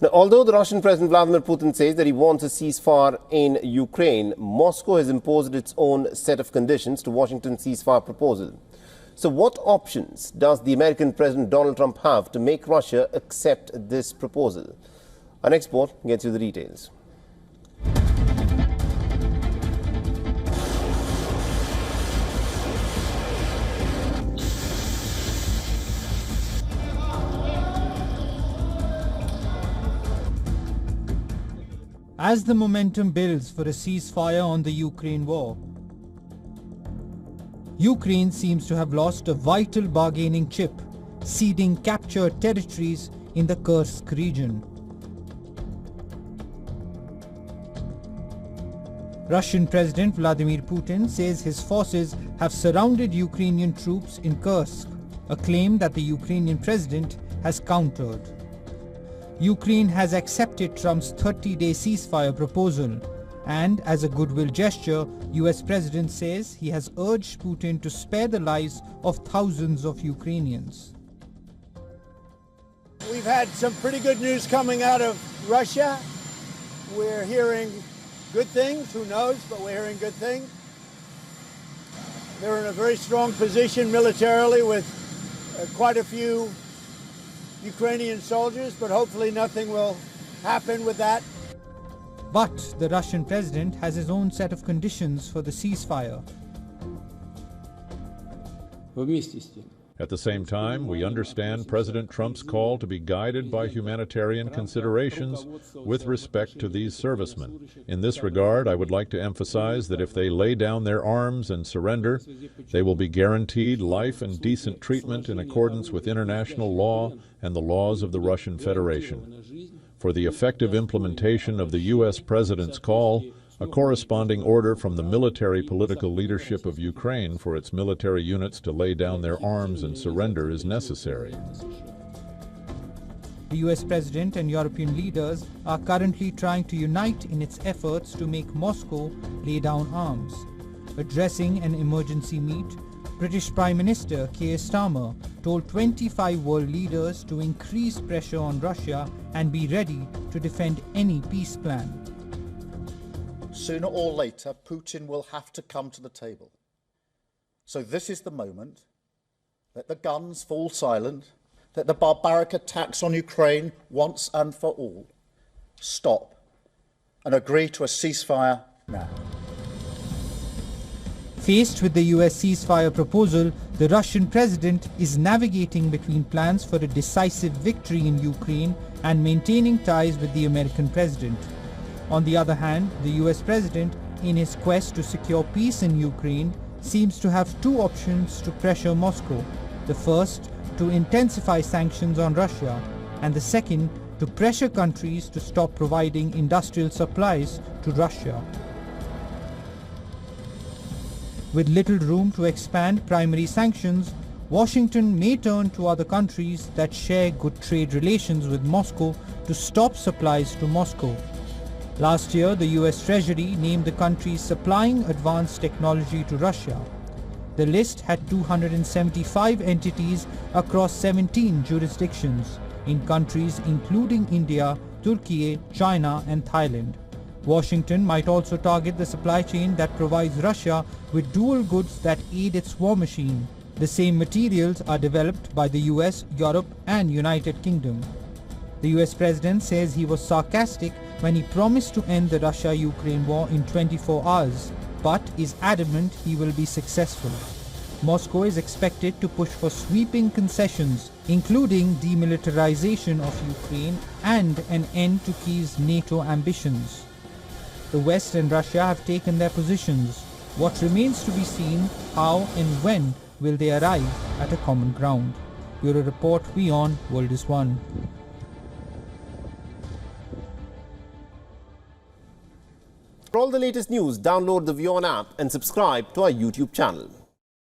Now, although the Russian President Vladimir Putin says that he wants a ceasefire in Ukraine, Moscow has imposed its own set of conditions to Washington's ceasefire proposal. So what options does the American President Donald Trump have to make Russia accept this proposal? Our next report gets you the details. As the momentum builds for a ceasefire on the Ukraine war, Ukraine seems to have lost a vital bargaining chip, ceding captured territories in the Kursk region. Russian President Vladimir Putin says his forces have surrounded Ukrainian troops in Kursk, a claim that the Ukrainian president has countered. Ukraine has accepted Trump's 30-day ceasefire proposal, and as a goodwill gesture, US President says he has urged Putin to spare the lives of thousands of Ukrainians. We've had some pretty good news coming out of Russia. We're hearing good things, who knows, but we're hearing good things. They're in a very strong position militarily with quite a few Ukrainian soldiers, but hopefully nothing will happen with that. But the Russian president has his own set of conditions for the ceasefire. At the same time, we understand President Trump's call to be guided by humanitarian considerations with respect to these servicemen. In this regard, I would like to emphasize that if they lay down their arms and surrender, they will be guaranteed life and decent treatment in accordance with international law and the laws of the Russian Federation. For the effective implementation of the U.S. President's call, a corresponding order from the military political leadership of Ukraine for its military units to lay down their arms and surrender is necessary. The US President and European leaders are currently trying to unite in its efforts to make Moscow lay down arms. Addressing an emergency meet, British Prime Minister Keir Starmer told 25 world leaders to increase pressure on Russia and be ready to defend any peace plan. Sooner or later, Putin will have to come to the table. So this is the moment. Let the guns fall silent. Let the barbaric attacks on Ukraine once and for all stop, and agree to a ceasefire now. Faced with the US ceasefire proposal, the Russian president is navigating between plans for a decisive victory in Ukraine and maintaining ties with the American president. On the other hand, the US president, in his quest to secure peace in Ukraine, seems to have two options to pressure Moscow. The first, to intensify sanctions on Russia, and the second, to pressure countries to stop providing industrial supplies to Russia. With little room to expand primary sanctions, Washington may turn to other countries that share good trade relations with Moscow to stop supplies to Moscow. Last year, the US Treasury named the countries supplying advanced technology to Russia. The list had 275 entities across 17 jurisdictions, in countries including India, Turkey, China and Thailand. Washington might also target the supply chain that provides Russia with dual goods that aid its war machine. The same materials are developed by the US, Europe and United Kingdom. The US president says he was sarcastic when he promised to end the Russia-Ukraine war in 24 hours, but is adamant he will be successful. Moscow is expected to push for sweeping concessions, including demilitarization of Ukraine and an end to Kyiv's NATO ambitions. The West and Russia have taken their positions. What remains to be seen, how and when will they arrive at a common ground. Bureau Report, WION World is One. For all the latest news, download the WION app and subscribe to our YouTube channel.